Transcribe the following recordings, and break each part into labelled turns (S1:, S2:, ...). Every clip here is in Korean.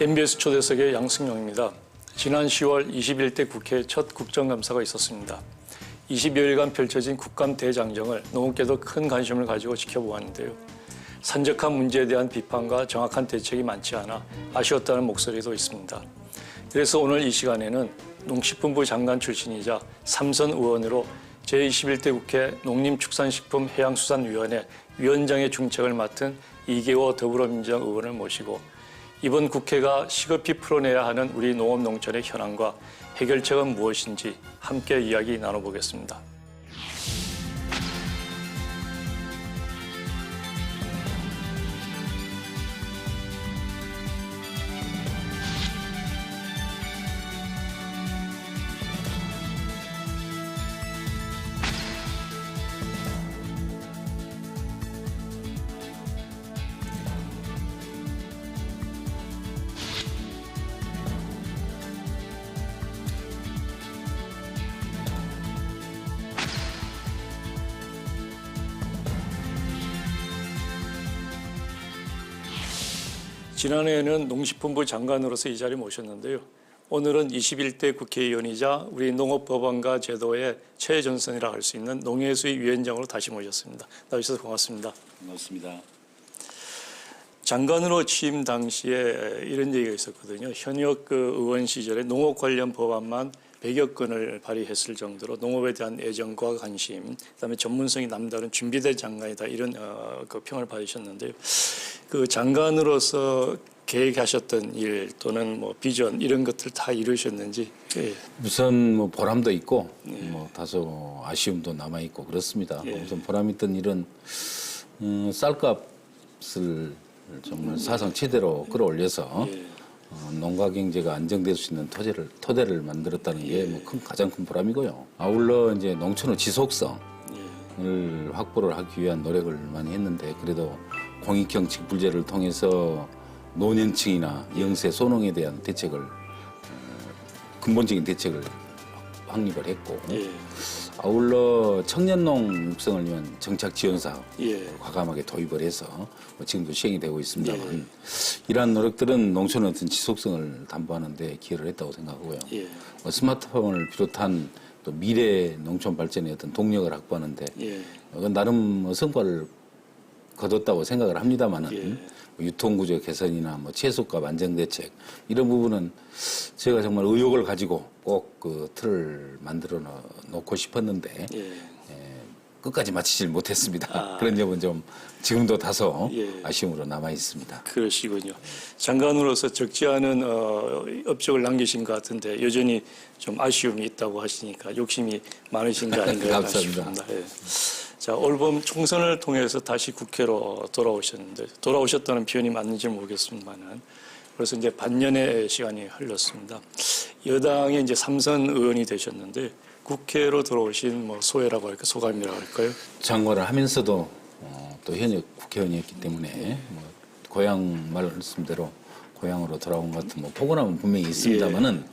S1: MBS 초대석의 양승용입니다. 지난 10월 21대 국회 첫 국정감사가 있었습니다. 20여일간 펼쳐진 국감 대장정을 농업계도 큰 관심을 가지고 지켜보았는데요. 산적한 문제에 대한 비판과 정확한 대책이 많지 않아 아쉬웠다는 목소리도 있습니다. 그래서 오늘 이 시간에는 농식품부 장관 출신이자 삼선 의원으로 제21대 국회 농림축산식품해양수산위원회 위원장의 중책을 맡은 이계호 더불어민주당 의원을 모시고 이번 국회가 시급히 풀어내야 하는 우리 농업 농촌의 현황과 해결책은 무엇인지 함께 이야기 나눠보겠습니다. 지난해에는 농식품부 장관으로서 이 자리에 모셨는데요. 오늘은 21대 국회의원이자 우리 농업법안과 제도의 최전선이라 할 수 있는 농해수위 위원장으로 다시 모셨습니다. 나와주셔서 고맙습니다.
S2: 고맙습니다.
S1: 장관으로 취임 당시에 이런 얘기가 있었거든요. 현역 의원 시절에 농업 관련 법안만 100여 건을 발의했을 정도로 농업에 대한 애정과 관심, 그다음에 전문성이 남다른 준비된 장관이다 이런 그 평을 받으셨는데요. 그 장관으로서 계획하셨던 일 또는 뭐 비전 이런 것들 다 이루셨는지. 예.
S2: 우선 뭐 보람도 있고 뭐 다소 아쉬움도 남아 있고 그렇습니다.
S1: 예.
S2: 우선 보람 있던 일은 쌀값을 정말 사상 최대로 끌어올려서 농가 경제가 안정될 수 있는 토대를 만들었다는 게 뭐 가장 큰 보람이고요. 아울러 이제 농촌의 지속성을 확보를 하기 위한 노력을 많이 했는데 그래도 공익형 직불제를 통해서 노년층이나 영세 소농에 대한 대책을 근본적인 대책을 확립을 했고 아울러 청년농 육성을 위한 정착 지원 사업 과감하게 도입을 해서 지금도 시행이 되고 있습니다만 이러한 노력들은 농촌의 어떤 지속성을 담보하는 데 기여를 했다고 생각하고요. 스마트폰을 비롯한 또 미래 농촌 발전의 어떤 동력을 확보하는 데 나름 성과를 거뒀다고 생각을 합니다만은 유통구조 개선이나 뭐 채소값 안정대책 이런 부분은 제가 정말 의욕을 가지고 꼭 그 틀을 만들어 놓고 싶었는데 끝까지 마치질 못했습니다. 그런 점은 좀 지금도 다소 아쉬움으로 남아 있습니다.
S1: 그러시군요. 장관으로서 적지 않은 업적을 남기신 것 같은데 여전히 좀 아쉬움이 있다고 하시니까 욕심이 많으신 거 아닌가 싶습니다. 자, 올봄 총선을 통해서 다시 국회로 돌아오셨는데 돌아오셨다는 표현이 맞는지 모르겠습니다만 그래서 이제 반년의 시간이 흘렀습니다. 여당의 이제 삼선 의원이 되셨는데 국회로 들어오신 뭐 소회라고 할까 소감이라고 할까요?
S2: 장관을 하면서도 또 현역 국회의원이었기 때문에 뭐 고향 말씀대로 고향으로 돌아온 것 같은 뭐 포근함은 분명히 있습니다만은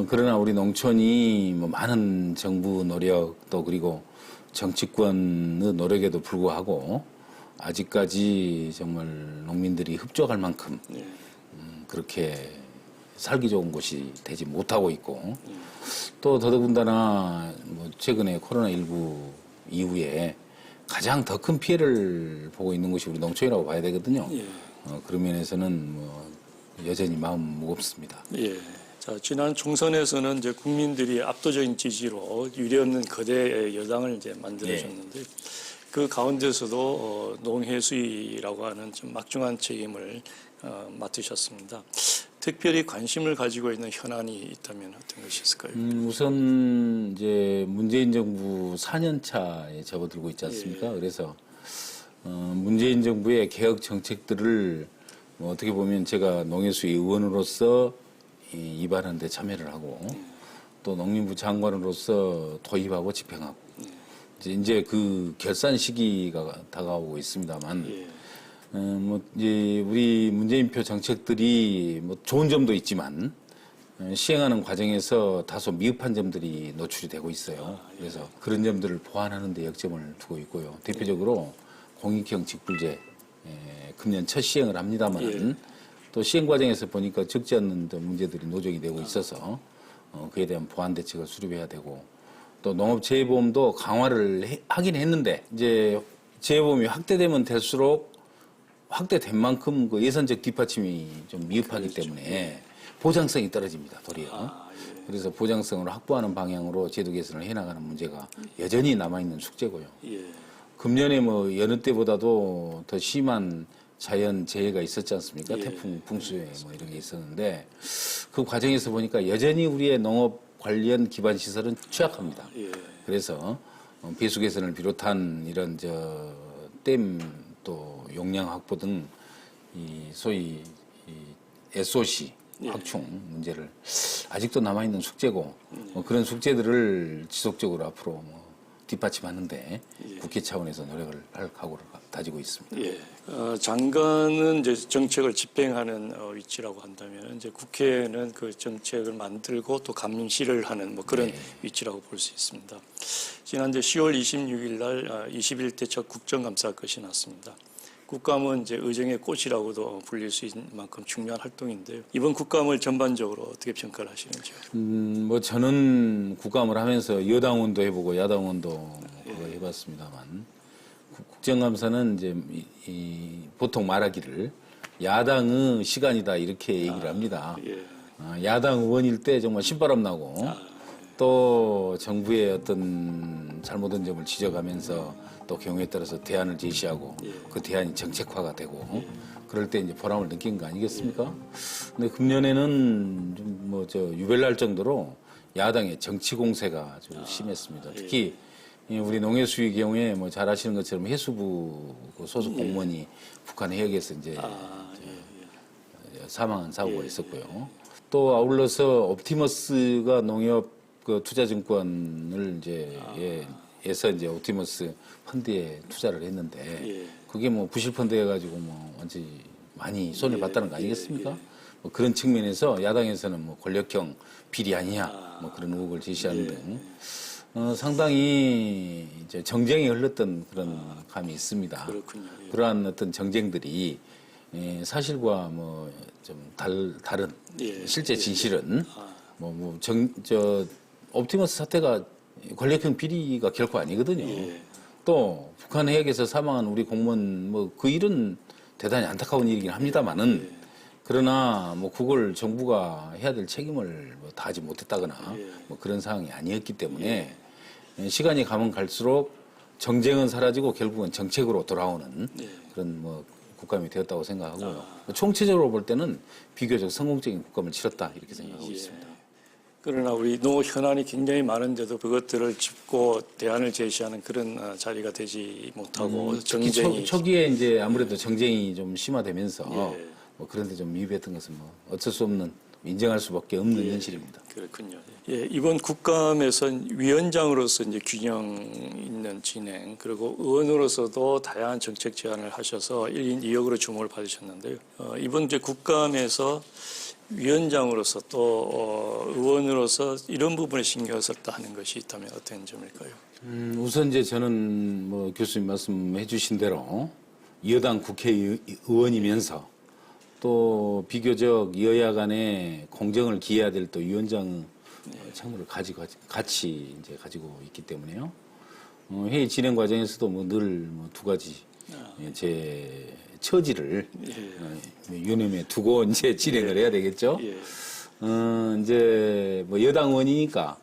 S2: 그러나 우리 농촌이 뭐 많은 정부 노력 또 그리고 정치권의 노력에도 불구하고 아직까지 정말 농민들이 흡족할 만큼 그렇게 살기 좋은 곳이 되지 못하고 있고 또 더더군다나 뭐 최근에 코로나19 이후에 가장 더 큰 피해를 보고 있는 곳이 우리 농촌이라고 봐야 되거든요. 그런 면에서는 뭐 여전히 마음 무겁습니다.
S1: 자, 지난 총선에서는 이제 국민들이 압도적인 지지로 유리없는 거대 여당을 이제 만들어줬는데 그 가운데서도 농해수위라고 하는 좀 막중한 책임을 맡으셨습니다. 특별히 관심을 가지고 있는 현안이 있다면 어떤 것이 있을까요?
S2: 우선 이제 문재인 정부 4년 차에 접어들고 있지 않습니까? 그래서 문재인 정부의 개혁 정책들을 뭐 어떻게 보면 제가 농해수위 의원으로서 입안하는 데 참여를 하고 또 농림부 장관으로서 도입하고 집행하고 이제 그 결산 시기가 다가오고 있습니다만 뭐 이제 우리 문재인표 정책들이 뭐 좋은 점도 있지만 시행하는 과정에서 다소 미흡한 점들이 노출이 되고 있어요. 그래서 그런 점들을 보완하는 데 역점을 두고 있고요. 대표적으로 공익형 직불제 금년 첫 시행을 합니다만 또 시행 과정에서 보니까 적지 않는 문제들이 노정이 되고 있어서 그에 대한 보완 대책을 수립해야 되고 또 농업 재해보험도 강화를 하긴 했는데 이제 재해보험이 확대되면 될수록 확대된 만큼 그 예산적 뒷받침이 좀 미흡하기 때문에 보장성이 떨어집니다, 도리어. 그래서 보장성을 확보하는 방향으로 제도 개선을 해나가는 문제가 여전히 남아있는 숙제고요.
S1: 예.
S2: 금년에 뭐 여느 때보다도 더 심한 자연 재해가 있었지 않습니까?
S1: 예.
S2: 태풍, 풍수해 뭐 이런 게 있었는데 그 과정에서 보니까 여전히 우리의 농업 관련 기반 시설은 취약합니다.
S1: 예.
S2: 그래서 배수 개선을 비롯한 이런 댐 또 용량 확보 등 이 소위 이 SOC 확충 문제를 아직도 남아 있는 숙제고 그런 숙제들을 지속적으로 앞으로 뒷받침하는데 국회 차원에서 노력을 할 각오를 다지고 있습니다.
S1: 예. 장관은 이제 정책을 집행하는 위치라고 한다면 이제 국회는 그 정책을 만들고 또 감시를 하는 뭐 그런 위치라고 볼 수 있습니다. 지난 이제 10월 26일 날 21대 첫 국정감사 것이 났습니다. 국감은 이제 의정의 꽃이라고도 불릴 수 있는 만큼 중요한 활동인데요. 이번 국감을 전반적으로 어떻게 평가를 하시는지요?
S2: 뭐 저는 국감을 하면서 여당원도 해보고 야당원도 해봤습니다만 국정감사는 이제 보통 말하기를 야당의 시간이다 이렇게 얘기를 합니다.
S1: 예.
S2: 야당 의원일 때 정말 신바람 나고 또 정부의 어떤 잘못된 점을 지적하면서 또 경우에 따라서 대안을 제시하고 그 대안이 정책화가 되고 그럴 때 이제 보람을 느낀 거 아니겠습니까? 근데 금년에는 좀 유별날 정도로 야당의 정치 공세가 아주 심했습니다. 특히 우리 농해수의 경우에 뭐 잘 아시는 것처럼 해수부 소속 공무원이 북한 해역에서 이제 사망한 사고가 있었고요. 또 아울러서 옵티머스가 농협 그 투자증권을 에서 이제 옵티머스 펀드에 투자를 했는데 그게 뭐 부실 펀드 해가지고 뭐 완전히 많이 손해 봤다는 거 아니겠습니까? 뭐 그런 측면에서 야당에서는 뭐 권력형 비리 아니냐 뭐 그런 의혹을 제시하는 등 상당히 이제 정쟁이 흘렀던 그런 감이 있습니다.
S1: 그렇군요. 예.
S2: 그러한 어떤 정쟁들이 사실과 뭐 좀 다른 실제 진실은 옵티머스 사태가 권력형 비리가 결코 아니거든요. 또 북한 해역에서 사망한 우리 공무원 뭐 그 일은 대단히 안타까운 일이긴 합니다만은 그러나 뭐 그걸 정부가 해야 될 책임을 뭐 다하지 못했다거나 뭐 그런 상황이 아니었기 때문에 시간이 가면 갈수록 정쟁은 사라지고 결국은 정책으로 돌아오는 그런 뭐 국감이 되었다고 생각하고요. 총체적으로 볼 때는 비교적 성공적인 국감을 치렀다 이렇게 생각하고 있습니다.
S1: 그러나 우리 농업 현안이 굉장히 많은데도 그것들을 짚고 대안을 제시하는 그런 자리가 되지 못하고 정쟁이
S2: 초기에 이제 아무래도 정쟁이 좀 심화되면서 뭐 그런데 좀 미흡했던 것은 뭐 어쩔 수 없는 인정할 수밖에 없는 현실입니다.
S1: 그렇군요. 예, 이번 국감에선 위원장으로서 이제 균형 있는 진행 그리고 의원으로서도 다양한 정책 제안을 하셔서 1인 2역으로 주목을 받으셨는데요. 이번 이제 국감에서 위원장으로서 또 의원으로서 이런 부분에 신경을 썼다 하는 것이 있다면 어떤 점일까요?
S2: 우선 이제 저는 뭐 교수님 말씀해 주신 대로 여당 국회의원이면서 또 비교적 여야 간에 공정을 기해야 될 또 위원장 책무를 같이 이제 가지고 있기 때문에요. 회의 진행 과정에서도 뭐 늘 뭐 두 가지 제 처지를 유념해 두고 이제 진행을 해야 되겠죠. 이제 뭐 여당 의원이니까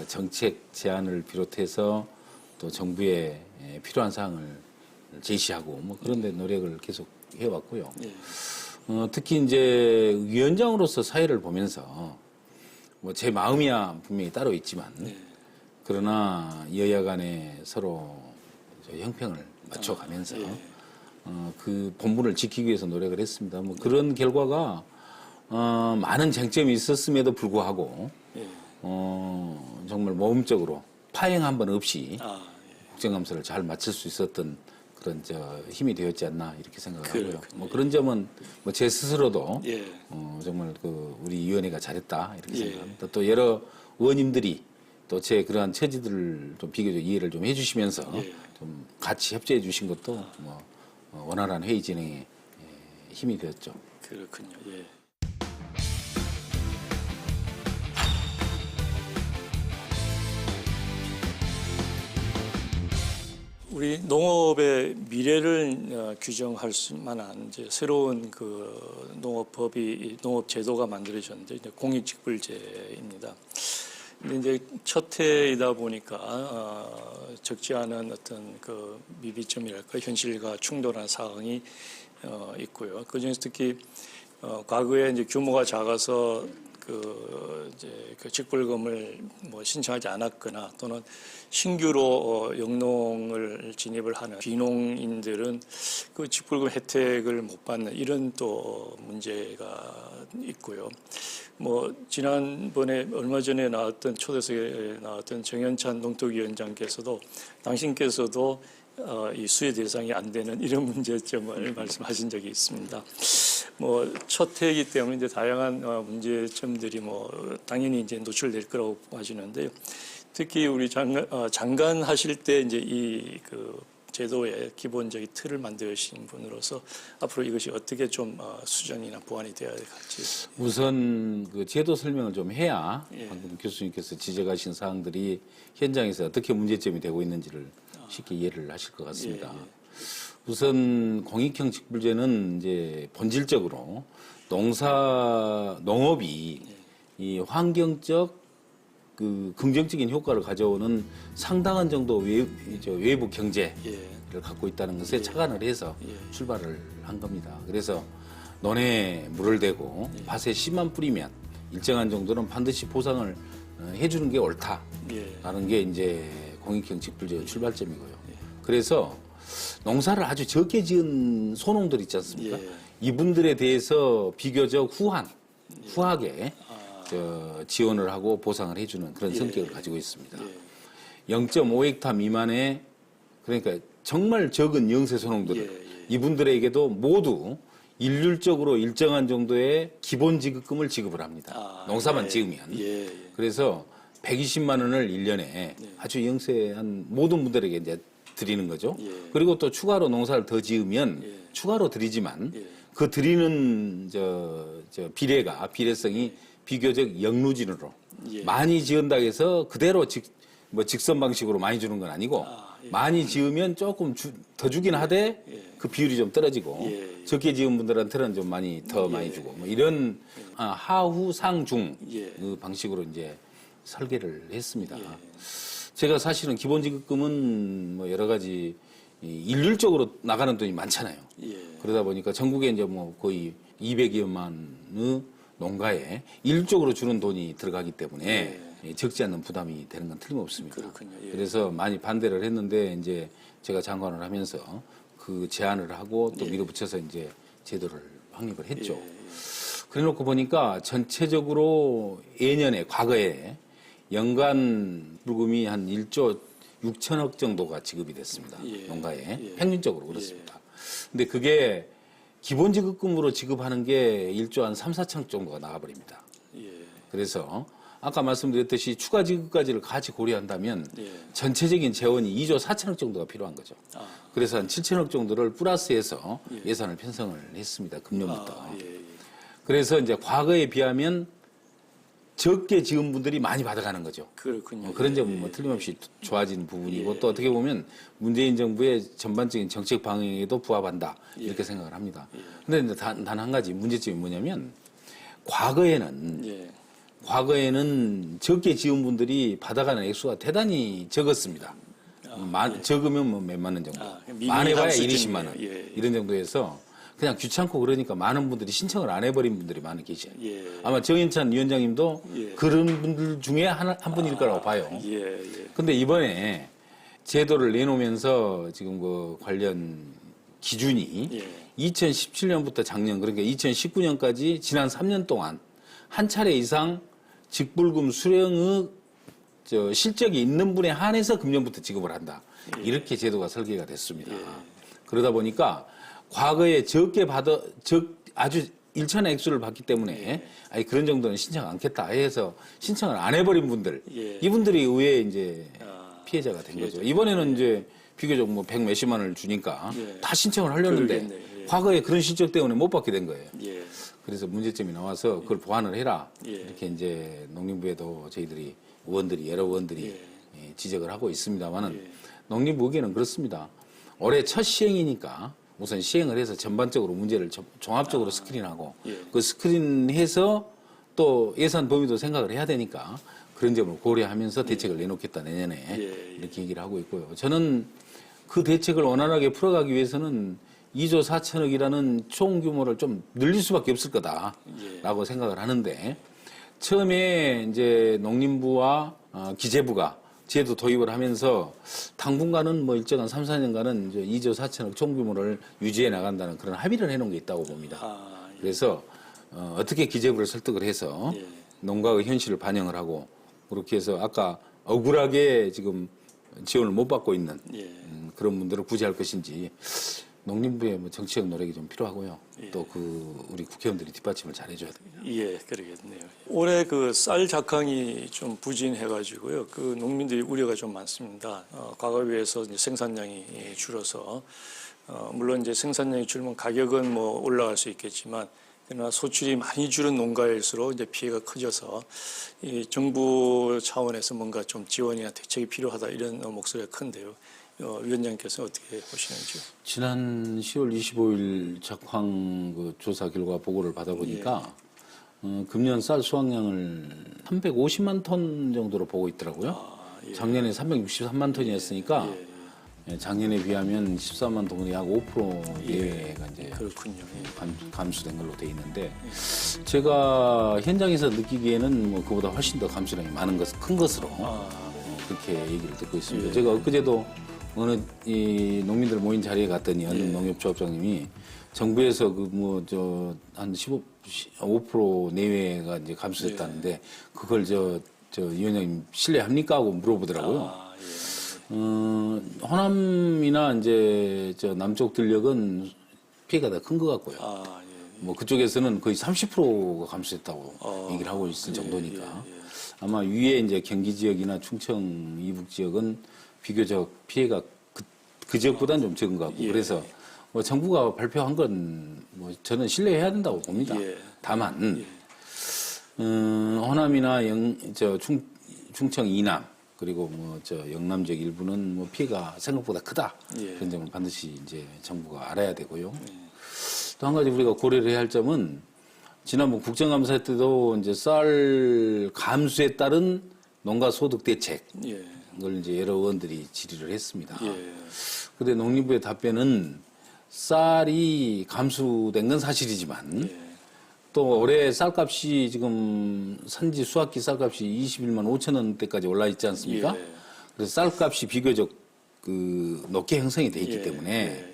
S2: 정책 제안을 비롯해서 또 정부에 필요한 사항을 제시하고 뭐 그런 데 노력을 계속 해왔고요. 특히 이제 위원장으로서 사회를 보면서 뭐 제 마음이야 분명히 따로 있지만 그러나 여야 간에 서로 형평을 맞춰가면서 그 본분을 지키기 위해서 노력을 했습니다. 뭐 그런 결과가 많은 쟁점이 있었음에도 불구하고 정말 모범적으로 파행 한 번 없이 국정감사를 잘 마칠 수 있었던 그런 힘이 되었지 않나 이렇게 생각하고요. 뭐 그런 점은 뭐 제 스스로도 정말 그 우리 위원회가 잘했다 이렇게 생각합니다. 또 여러 의원님들이 또 제 그러한 처지들을 좀 비교적 이해를 좀 해주시면서 좀 같이 협조해 주신 것도 뭐 원활한 회의 진행에 힘이 되었죠.
S1: 그렇군요. 예. 우리 농업의 미래를 규정할 수 만한 이제 새로운 그 농업법이 농업 제도가 만들어졌는데 이제 공익직불제입니다. 근데 이제 첫 해이다 보니까 적지 않은 어떤 그 미비점이랄까 현실과 충돌한 사항이 있고요. 그중에서 특히 과거에 이제 규모가 작아서 그 직불금을 뭐 신청하지 않았거나 또는 신규로 영농을 진입을 하는 비농인들은 그 직불금 혜택을 못 받는 이런 또 문제가 있고요. 뭐 지난번에 얼마 전에 나왔던 초대석에 나왔던 정현찬 농특위원장께서도 당신께서도 이 수혜 대상이 안 되는 이런 문제점을 말씀하신 적이 있습니다. 뭐 첫 해이기 때문에 이제 다양한 문제점들이 뭐 당연히 이제 노출될 거라고 하시는데요. 특히 우리 장관 하실 때 이제 이 그 제도의 기본적인 틀을 만드신 분으로서 앞으로 이것이 어떻게 좀 수정이나 보완이 되어야 될지.
S2: 우선 그 제도 설명을 좀 해야
S1: 예.
S2: 방금 교수님께서 지적하신 사항들이 현장에서 어떻게 문제점이 되고 있는지를 쉽게 이해를 하실 것 같습니다.
S1: 예, 예.
S2: 우선 공익형 직불제는 이제 본질적으로 농업이 이 환경적 그 긍정적인 효과를 가져오는 상당한 정도 외부 경제를 갖고 있다는 것에 착안을 해서 출발을 한 겁니다. 그래서 논에 물을 대고 밭에 씨만 뿌리면 일정한 정도는 반드시 보상을 해주는 게 옳다라는 게 이제 공익형 직불제의 출발점이고요. 그래서 농사를 아주 적게 지은 소농들 있지 않습니까? 이분들에 대해서 비교적 후하게 지원을 하고 보상을 해주는 그런 성격을 가지고 있습니다. 0.5헥타 미만의 그러니까 정말 적은 영세 소농들은 이분들에게도 모두 일률적으로 일정한 정도의 기본 지급금을 지급을 합니다. 농사만 지으면. 그래서 120만 원을 1년에 아주 영세한 모든 분들에게 이제 드리는 거죠. 그리고 또 추가로 농사를 더 지으면 추가로 드리지만 그 드리는 비례성이 비교적 역루진으로 많이 지은다 해서 그대로 직선 방식으로 많이 주는 건 아니고 많이 지으면 조금 더 주긴 하되 그 비율이 좀 떨어지고 적게 지은 분들한테는 좀 더 많이 주고 뭐 이런 하후 상중 그 방식으로 이제 설계를 했습니다. 제가 사실은 기본지급금은 뭐 여러 가지 일률적으로 나가는 돈이 많잖아요. 그러다 보니까 전국에 이제 뭐 거의 200여만의 농가에 일률적으로 주는 돈이 들어가기 때문에 적지 않는 부담이 되는 건 틀림없습니다.
S1: 그렇군요.
S2: 그래서 많이 반대를 했는데 이제 제가 장관을 하면서 그 제안을 하고 또 밀어붙여서 이제 제도를 확립을 했죠. 그래놓고 보니까 전체적으로 과거에 연간 불금이 한 1조 6천억 정도가 지급이 됐습니다. 농가에. 평균적으로 그렇습니다. 근데 그게 기본지급금으로 지급하는 게 1조 한 3, 4천억 정도가 나가버립니다. 그래서 아까 말씀드렸듯이 추가 지급까지를 같이 고려한다면 전체적인 재원이 2조 4천억 정도가 필요한 거죠. 그래서 한 7천억 정도를 플러스해서 예산을 편성을 했습니다. 금년부터. 그래서 이제 과거에 비하면 적게 지은 분들이 많이 받아가는 거죠.
S1: 그렇군요.
S2: 그런 점은 뭐 틀림없이 좋아진 부분이고 또 어떻게 보면 문재인 정부의 전반적인 정책 방향에도 부합한다 이렇게 생각을 합니다. 그런데 단 한 가지 문제점이 뭐냐면 과거에는 적게 지은 분들이 받아가는 액수가 대단히 적었습니다. 적으면 뭐 몇만 원 정도. 많아봐야 20만 원. 이런 정도에서 그냥 귀찮고 그러니까 많은 분들이 신청을 안 해버린 분들이 많이 계셔요. 아마 정인찬 위원장님도 그런 분들 중에 한 분일 거라고 봐요. 근데 이번에 제도를 내놓으면서 지금 그 관련 기준이 2017년부터 작년 그러니까 2019년까지 지난 3년 동안 한 차례 이상 직불금 수령의 실적이 있는 분에 한해서 금년부터 지급을 한다. 이렇게 제도가 설계가 됐습니다. 그러다 보니까 과거에 아주 일천의 액수를 받기 때문에 그런 정도는 신청 않겠다 해서 신청을 안 해버린 분들 이분들이 의외에 이제 피해자가 된 거죠. 이번에는 이제 비교적 뭐 100 몇십만 원을 주니까 다 신청을 하려는데 과거에 그런 실적 때문에 못 받게 된 거예요.
S1: 예.
S2: 그래서 문제점이 나와서 그걸 보완을 해라.
S1: 예.
S2: 이렇게 이제 농림부에도 저희들이 여러 의원들이 예, 지적을 하고 있습니다만은 농림부 의견은 그렇습니다. 올해 첫 시행이니까 우선 시행을 해서 전반적으로 문제를 종합적으로 스크린하고 그 스크린해서 또 예산 범위도 생각을 해야 되니까 그런 점을 고려하면서 대책을 내놓겠다 내년에 이렇게 얘기를 하고 있고요. 저는 그 대책을 원활하게 풀어가기 위해서는 2조 4천억이라는 총 규모를 좀 늘릴 수밖에 없을 거다라고 생각을 하는데 처음에 이제 농림부와 기재부가 제도 도입을 하면서 당분간은 뭐 일정한 3, 4년간은 이제 2조 4천억 총 규모를 유지해 나간다는 그런 합의를 해놓은 게 있다고 봅니다. 그래서 어떻게 기재부를 설득을 해서 농가의 현실을 반영을 하고 그렇게 해서 아까 억울하게 지금 지원을 못 받고 있는 그런 분들을 구제할 것인지 농림부의 뭐 정치적 노력이 좀 필요하고요. 또 우리 국회의원들이 뒷받침을 잘 해줘야 됩니다.
S1: 예, 그러겠네요. 올해 그 쌀 작황이 좀 부진해가지고요. 그 농민들이 우려가 좀 많습니다. 과거에 비해서 이제 생산량이 줄어서 물론 이제 생산량이 줄면 가격은 뭐 올라갈 수 있겠지만 그러나 소출이 많이 줄은 농가일수록 이제 피해가 커져서 이 정부 차원에서 뭔가 좀 지원이나 대책이 필요하다 이런 목소리가 큰데요. 위원장께서 어떻게 보시는지요?
S2: 지난 10월 25일 작황 그 조사 결과 보고를 받아보니까 금년 쌀 수확량을 350만 톤 정도로 보고 있더라고요. 작년에 363만 톤이었으니까 작년에 비하면 14만 톤이 약 5% 예외가 이제
S1: 그렇군요.
S2: 감소된 걸로 돼 있는데 제가 현장에서 느끼기에는 뭐 그보다 훨씬 더 감소량이 큰 것으로 그렇게 얘기를 듣고 있습니다. 제가 엊그제도 어느 이 농민들 모인 자리에 갔더니 어느 농협조합장님이 정부에서 한 5% 내외가 이제 감소됐다는데 그걸 저 위원장님 신뢰합니까 하고 물어보더라고요. 호남이나 이제 남쪽 들녘은 피해가 더 큰 것 같고요. 뭐 그쪽에서는 거의 30%가 감소했다고 얘기를 하고 있을 정도니까 아마 위에 이제 경기 지역이나 충청 이북 지역은 비교적 피해가 그 지역보다는 좀 적은 것 같고 그래서 뭐 정부가 발표한 건 뭐 저는 신뢰해야 된다고 봅니다. 다만 호남이나 충청 이남 그리고 뭐 영남 지역 일부는 뭐 피해가 생각보다 크다 그런 점을 반드시 이제 정부가 알아야 되고요. 또 한 가지 우리가 고려를 해야 할 점은 지난번 국정감사 때도 이제 쌀 감수에 따른 농가 소득 대책을 이제 여러 의원들이 질의를 했습니다. 근데 농림부의 답변은 쌀이 감수된 건 사실이지만 또 올해 쌀값이 지금 산지 수확기 쌀값이 21만 5천 원대까지 올라 있지 않습니까? 그래서 쌀값이 비교적 높게 형성이 돼 있기 때문에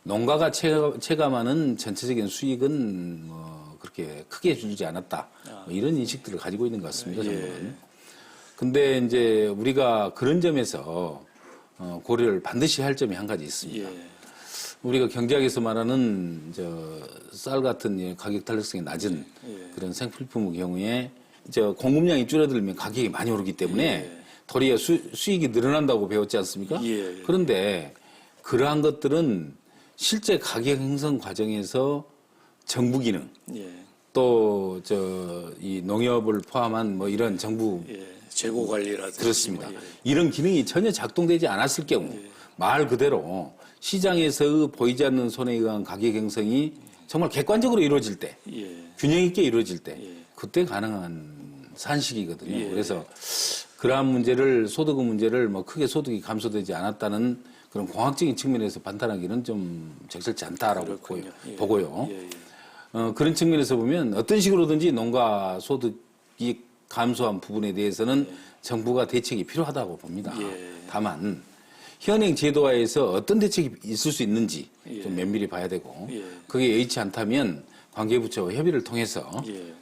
S2: 농가가 체감하는 전체적인 수익은 뭐 그렇게 크게 줄지 않았다. 뭐 이런 인식들을 가지고 있는 것 같습니다. 정부는. 근데 이제 우리가 그런 점에서 고려를 반드시 할 점이 한 가지 있습니다. 우리가 경제학에서 말하는 쌀 같은 가격 탄력성이 낮은 그런 생필품의 경우에 공급량이 줄어들면 가격이 많이 오르기 때문에 도리어 수익이 늘어난다고 배웠지 않습니까? 그런데 그러한 것들은 실제 가격 형성 과정에서 정부 기능 또 이 농협을 포함한 뭐 이런 정부
S1: 재고 관리라든지
S2: 그렇습니다. 이런 기능이 전혀 작동되지 않았을 경우 말 그대로 시장에서 보이지 않는 손에 의한 가격 형성이 정말 객관적으로 이루어질 때 균형 있게 이루어질 때 그때 가능한 산식이거든요. 그래서 그러한 문제를 소득의 문제를 뭐 크게 소득이 감소되지 않았다는 그런 공학적인 측면에서 판단하기는 좀 적절치 않다라고 보고요. 그런 측면에서 보면 어떤 식으로든지 농가 소득이 감소한 부분에 대해서는 정부가 대책이 필요하다고 봅니다. 다만 현행 제도화에서 어떤 대책이 있을 수 있는지 좀 면밀히 봐야 되고 그게 여의치 않다면 관계부처와 협의를 통해서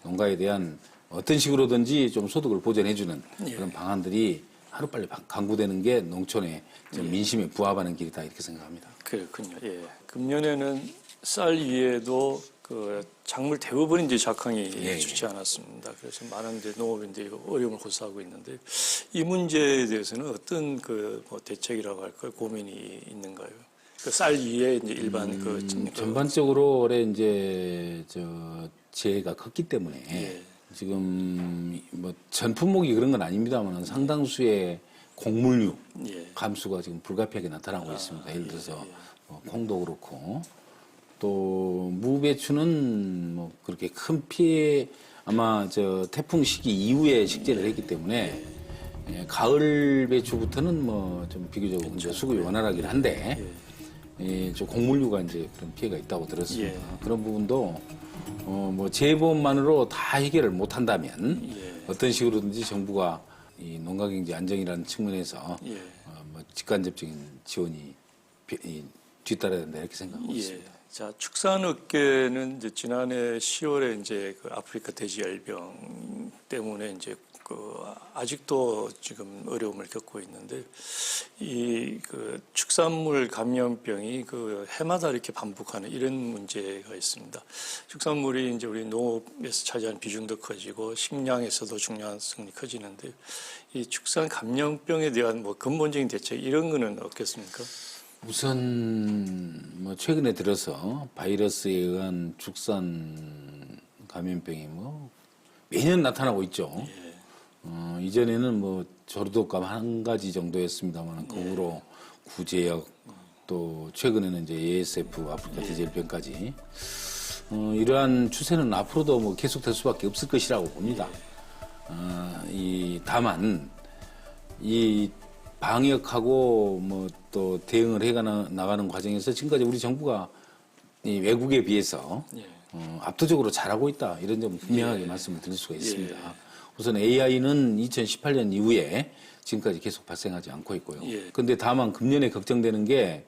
S2: 농가에 대한 어떤 식으로든지 좀 소득을 보전해주는 그런 방안들이 하루빨리 강구되는 게 농촌의 민심에 부합하는 길이다 이렇게 생각합니다.
S1: 그렇군요. 금년에는 쌀 위에도 그 작물 대부분 이제 작황이 좋지 않았습니다. 그래서 많은 농업인들이 어려움을 호소하고 있는데 이 문제에 대해서는 어떤 뭐 대책이라고 할까요? 고민이 있는가요? 그 쌀 위에 이제 일반
S2: 전반적으로 올해 이제 재해가 컸기 때문에
S1: 예.
S2: 지금 뭐 전 품목이 그런 건 아닙니다만 상당수의 곡물류
S1: 예.
S2: 감수가 지금 불가피하게 나타나고 있습니다. 예를 들어서 뭐 콩도 그렇고 또 무배추는 뭐 그렇게 큰 피해 아마 태풍 시기 이후에 식재를 했기 때문에 예, 가을 배추부터는 뭐 좀 비교적으로 이제 수급이 원활하긴 한데 예, 좀 곡물류가 이제 그런 피해가 있다고 들었습니다.
S1: 예.
S2: 그런 부분도 뭐 재보험만으로 다 해결을 못 한다면 어떤 식으로든지 정부가 이 농가경제 안정이라는 측면에서 뭐 직간접적인 지원이 뒤따라야 된다 이렇게 생각하고 있습니다.
S1: 자, 축산업계는 이제 지난해 10월에 이제 그 아프리카 돼지열병 때문에 이제 아직도 지금 어려움을 겪고 있는데 이 축산물 감염병이 해마다 이렇게 반복하는 이런 문제가 있습니다. 축산물이 이제 우리 농업에서 차지하는 비중도 커지고 식량에서도 중요성이 커지는데 이 축산 감염병에 대한 뭐 근본적인 대책 이런 거는 없겠습니까?
S2: 우선 뭐 최근에 들어서 바이러스에 의한 축산 감염병이 뭐 매년 나타나고 있죠. 이전에는 뭐 조류독감 한 가지 정도였습니다만 그 후로 구제역 또 최근에는 이제 ASF 아프리카 돼지열병까지 이러한 추세는 앞으로도 뭐 계속될 수밖에 없을 것이라고 봅니다. 다만 이 방역하고 뭐 또 대응을 해 나가는 과정에서 지금까지 우리 정부가 이 외국에 비해서 압도적으로 잘하고 있다 이런 점 분명하게 말씀을 드릴 수가 있습니다. 우선 AI는 2018년 이후에 지금까지 계속 발생하지 않고 있고요. 그런데 다만 금년에 걱정되는 게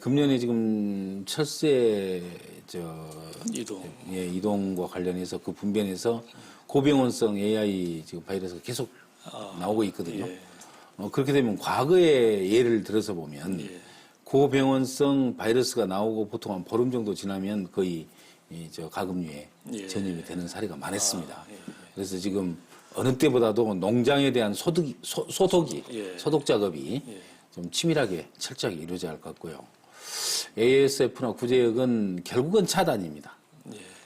S2: 금년에 지금 철새 이동과 관련해서 그 분변에서 고병원성 AI 지금 바이러스가 계속 나오고 있거든요. 그렇게 되면 과거의 예를 들어서 보면 고병원성 바이러스가 나오고 보통 한 보름 정도 지나면 거의 가금류에 전염이 되는 사례가 많았습니다. 그래서 지금 어느 때보다도 농장에 대한 소독 작업이 좀 치밀하게 철저하게 이루어져야 할 것 같고요. ASF나 구제역은 결국은 차단입니다.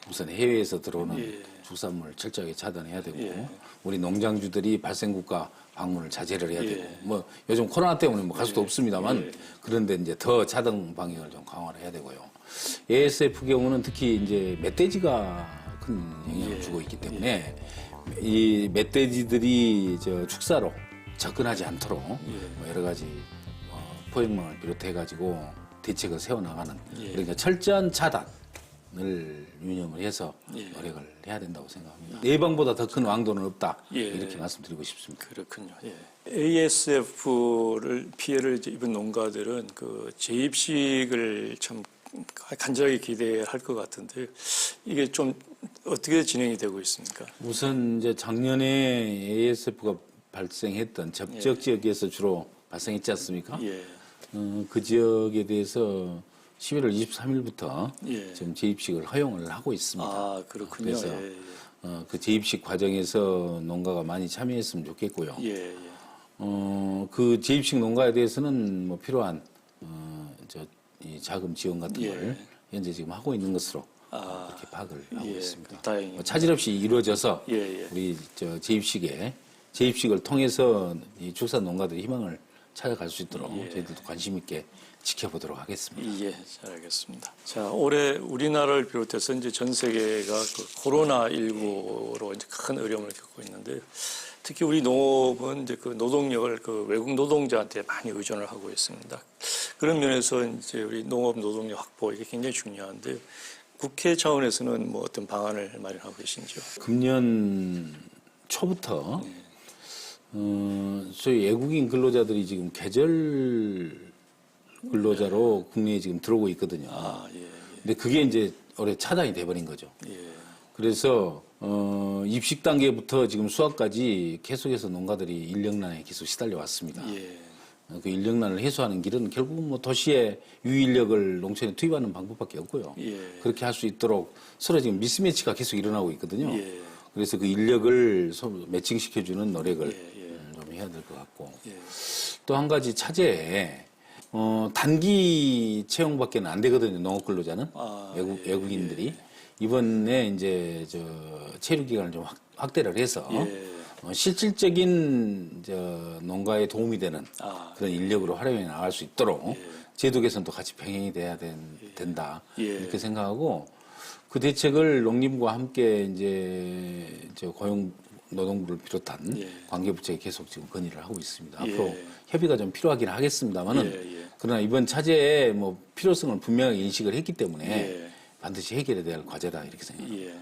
S2: 우선 해외에서 들어오는 축산물 철저하게 차단해야 되고 우리 농장주들이 발생국가 방문을 자제를 해야 되고 뭐 요즘 코로나 때문에 뭐 갈 수도 없습니다만 그런데 이제 더 차단 방역을 좀 강화를 해야 되고요. ASF 경우는 특히 이제 멧돼지가 큰 영향을 주고 있기 때문에 이 멧돼지들이 축사로 접근하지 않도록 뭐 여러 가지 포획망을 비롯해 가지고 대책을 세워나가는 그러니까 철저한 차단을 유념을 해서 노력을 해야 된다고 생각합니다. 예방보다 더 큰 왕도는 없다 이렇게 말씀드리고 싶습니다.
S1: 그렇군요. ASF를 피해를 입은 농가들은 재입식을 참 간절하게 기대할 것 같은데 이게 좀 어떻게 진행이 되고 있습니까?
S2: 우선 이제 작년에 ASF가 발생했던 접적 지역에서 주로 발생했지 않습니까? 그 지역에 대해서 11월 23일부터 지금 재입식을 허용을 하고 있습니다.
S1: 아, 그렇군요.
S2: 그래서 그 재입식 과정에서 농가가 많이 참여했으면 좋겠고요. 그 재입식 농가에 대해서는 뭐 필요한 이 자금 지원 같은 걸 현재 지금 하고 있는 것으로 그렇게 파악을 하고 있습니다.
S1: 다행입니다.
S2: 차질 없이 이루어져서 우리 재입식을 통해서 이 축산 농가들의 희망을 찾아갈 수 있도록 저희들도 관심 있게 지켜보도록 하겠습니다.
S1: 잘 알겠습니다. 자, 올해 우리나라를 비롯해서 이제 전 세계가 코로나19로 이제 큰 어려움을 겪고 있는데 특히 우리 농업은 이제 노동력을 외국 노동자한테 많이 의존을 하고 있습니다. 그런 면에서 이제 우리 농업 노동력 확보 이게 굉장히 중요한데 국회 차원에서는 뭐 어떤 방안을 마련하고 계신지요?
S2: 금년 초부터 저희 외국인 근로자들이 지금 계절 근로자로 국내에 지금 들어오고 있거든요. 근데 그게 이제 올해 차단이 돼버린 거죠. 그래서 입식 단계부터 지금 수확까지 계속해서 농가들이 인력난에 계속 시달려 왔습니다. 그 인력난을 해소하는 길은 결국은 뭐 도시의 유인력을 농촌에 투입하는 방법밖에 없고요. 그렇게 할 수 있도록 서로 지금 미스매치가 계속 일어나고 있거든요. 그래서 그 인력을 서로 매칭시켜주는 노력을 좀 해야 될 것 같고 또 한 가지 차제에 단기 채용밖에는 안 되거든요. 농업 근로자는 외국인들이 이번에 이제 저 체류 기간을 좀 확대를 해서 실질적인 농가에 도움이 되는 그런 인력으로 활용해 나갈 수 있도록 제도 개선도 같이 병행이 돼야 된다 이렇게 생각하고 그 대책을 농림부와 함께 이제 고용 노동부를 비롯한 관계부처에 계속 지금 건의를 하고 있습니다. 앞으로 협의가 좀 필요하긴 하겠습니다만은 그러나 이번 차제에 뭐 필요성을 분명하게 인식을 했기 때문에 반드시 해결해야 될 과제다 이렇게 생각합니다.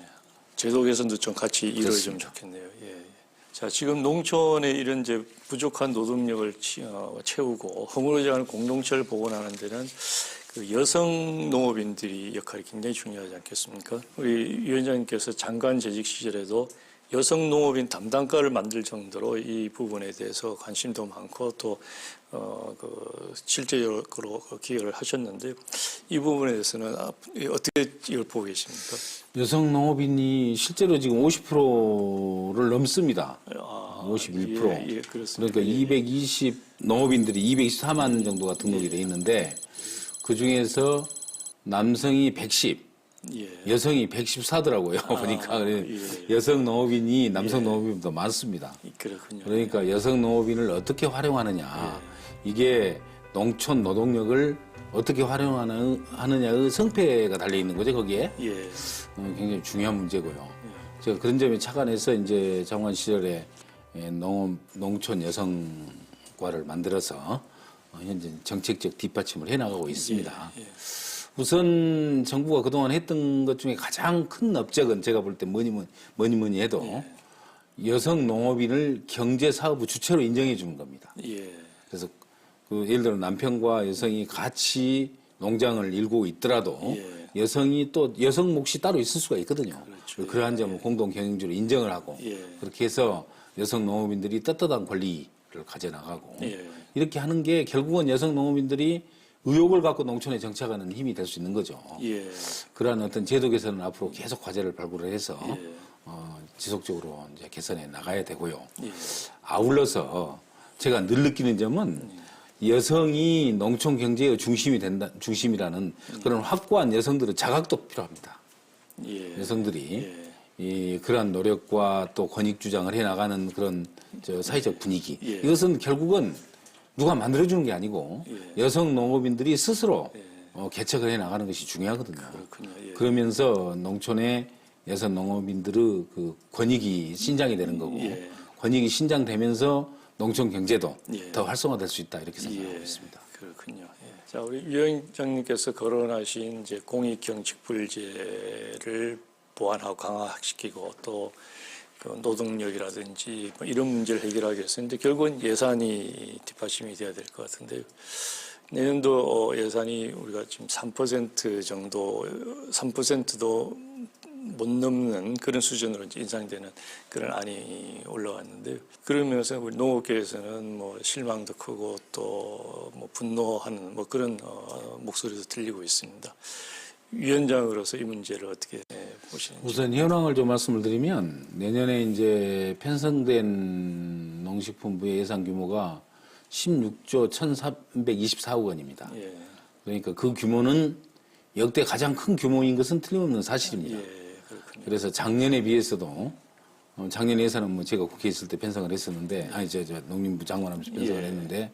S1: 제도 개선도 좀 같이 이루어지면 좋겠네요. 자, 지금 농촌에 이런 이제 부족한 노동력을 채우고 허물어지 않은 공동체를 복원하는 데는 그 여성 농업인들이 역할이 굉장히 중요하지 않겠습니까? 우리 위원장님께서 장관 재직 시절에도 여성 농업인 담당과를 만들 정도로 이 부분에 대해서 관심도 많고 또 실제적으로 기여를 하셨는데 이 부분에 대해서는 어떻게 이걸 보고 계십니까?
S2: 여성 농업인이 실제로 지금 50%를 넘습니다. 51%.
S1: 그렇습니다.
S2: 그러니까 220 농업인들이 224만 정도가 등록이 돼 있는데 그 중에서 남성이 110, 여성이 114더라고요. 보니까 여성 농업인이 남성 농업인보다 많습니다.
S1: 그렇군요.
S2: 그러니까 여성 농업인을 어떻게 활용하느냐 이게 농촌 노동력을 어떻게 활용하느냐의 성패가 달려 있는 거죠 거기에. 굉장히 중요한 문제고요. 제가 그런 점에 착안해서 이제 장관 시절에 농촌 여성과를 만들어서 현재 정책적 뒷받침을 해나가고 있습니다. 우선 정부가 그동안 했던 것 중에 가장 큰 업적은 제가 볼 때 뭐니 해도 여성 농업인을 경제사업부 주체로 인정해 주는 겁니다. 그래서 그 예를 들어 남편과 여성이 같이 농장을 일구고 있더라도 여성이 또 여성 몫이 따로 있을 수가 있거든요. 그렇죠. 그러한 점을 공동 경영주로 인정을 하고 그렇게 해서 여성 농업인들이 떳떳한 권리를 가져나가고 이렇게 하는 게 결국은 여성 농업인들이 의욕을 갖고 농촌에 정착하는 힘이 될 수 있는 거죠. 그러한 어떤 제도 개선은 앞으로 계속 과제를 발굴을 해서 지속적으로 이제 개선해 나가야 되고요. 아울러서 제가 늘 느끼는 점은 여성이 농촌 경제의 중심이라는 그런 확고한 여성들의 자각도 필요합니다. 여성들이 그러한 노력과 또 권익 주장을 해 나가는 그런 사회적 분위기. 이것은 결국은 누가 만들어주는 게 아니고 여성 농업인들이 스스로 개척을 해 나가는 것이 중요하거든요. 그러면서 농촌의 여성 농업인들의 그 권익이 신장이 되는 거고 권익이 신장되면서 농촌 경제도 더 활성화될 수 있다 이렇게 생각하고 있습니다.
S1: 그렇군요. 자, 우리 위원장님께서 거론하신 이제 공익경직불제를 보완하고 강화시키고 또 그 노동력이라든지 뭐 이런 문제를 해결하기 위해서 근데 결국은 예산이 뒷받침이 돼야 될 것 같은데요. 내년도 예산이 우리가 지금 3% 정도, 3%도 못 넘는 그런 수준으로 이제 인상되는 그런 안이 올라왔는데요. 그러면서 우리 농업계에서는 뭐 실망도 크고 또 뭐 분노하는 뭐 그런 목소리도 들리고 있습니다. 위원장으로서 이 문제를 어떻게 보시는지. 우선
S2: 현황을 좀 말씀을 드리면 내년에 이제 편성된 농식품부의 예산 규모가 16조 1,324억 원입니다. 그러니까 그 규모는 역대 가장 큰 규모인 것은 틀림없는 사실입니다. 그래서 작년에 비해서도 작년 예산은 뭐 제가 국회에 있을 때 편성을 했었는데 저 농림부 장관하면서 편성을 했는데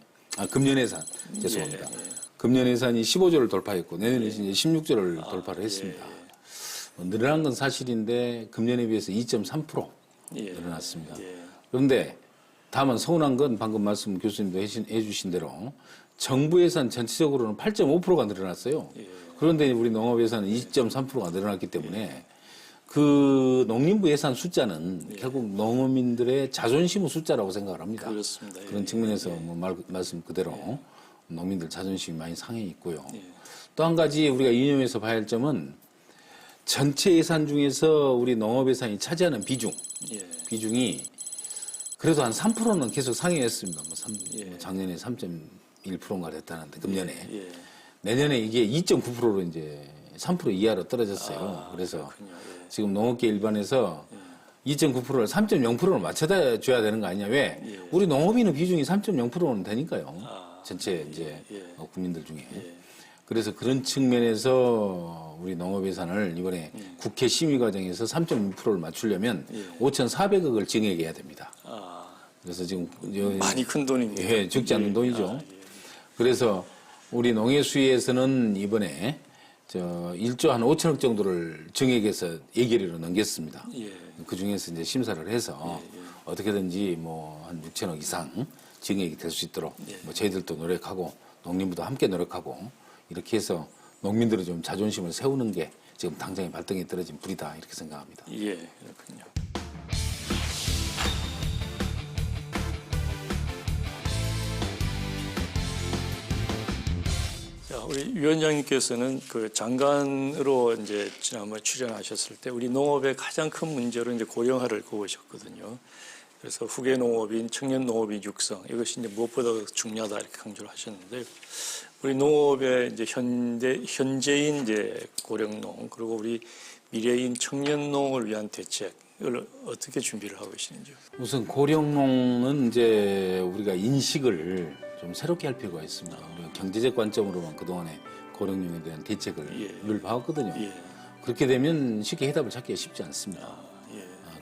S2: 금년 예산 죄송합니다. 금년 예산이 15조를 돌파했고 내년에 이제 16조를 돌파를 했습니다. 늘어난 건 사실인데 금년에 비해서 2.3% 늘어났습니다. 그런데 다만 서운한 건 방금 말씀 교수님도 해주신 대로 정부 예산 전체적으로는 8.5%가 늘어났어요. 그런데 우리 농업 예산은 2.3%가 늘어났기 때문에 그 농림부 예산 숫자는 결국 농민들의 자존심의 숫자라고 생각을 합니다.
S1: 그렇습니다.
S2: 그런 측면에서 뭐 말씀 그대로 농민들 자존심이 많이 상해 있고요. 또 한 가지 우리가 이념에서 봐야 할 점은 전체 예산 중에서 우리 농업 예산이 차지하는 비중이 그래도 한 3%는 계속 상회했습니다. 뭐 작년에 3.1%인가 됐다는데 금년에 내년에 이게 2.9%로 이제 3% 이하로 떨어졌어요. 그래서 지금 농업계 일반에서 2.9%를 3.0%로 맞춰줘야 되는 거 아니냐. 왜? 우리 농업인의 비중이 3.0%는 되니까요. 전체 이제
S1: 예.
S2: 국민들 중에.
S1: 예.
S2: 그래서 그런 측면에서 우리 농업 예산을 이번에 국회 심의 과정에서 3.6%를 맞추려면 5,400억을 증액해야 됩니다. 그래서 지금
S1: 많이 큰 돈입니다.
S2: 예, 적지 않은 돈이죠. 그래서 우리 농해수위에서는 이번에 1조 한 5천억 정도를 증액해서 예결위로 넘겼습니다.
S1: 예.
S2: 그 중에서 이제 심사를 해서 어떻게든지 뭐 한 6천억 이상 증액이 될 수 있도록 뭐 저희들도 노력하고 농림부도 함께 노력하고 이렇게 해서 농민들의 좀 자존심을 세우는 게 지금 당장에 발등에 떨어진 불이다 이렇게 생각합니다.
S1: 예, 그렇군요. 자, 우리 위원장님께서는 그 장관으로 이제 지난번에 출연하셨을 때 우리 농업의 가장 큰 문제로 이제 고령화를 꼽으셨거든요. 그래서 후계 농업인, 청년 농업인 육성 이것이 이제 무엇보다 중요하다 이렇게 강조를 하셨는데 우리 농업의 이제 현재인 이제 고령농 그리고 우리 미래인 청년농을 위한 대책을 어떻게 준비를 하고 계시는지요?
S2: 우선 고령농은 이제 우리가 인식을 좀 새롭게 할 필요가 있습니다. 우리가 경제적 관점으로만 그동안에 고령농에 대한 대책을 늘 봐왔거든요. 그렇게 되면 쉽게 해답을 찾기가 쉽지 않습니다.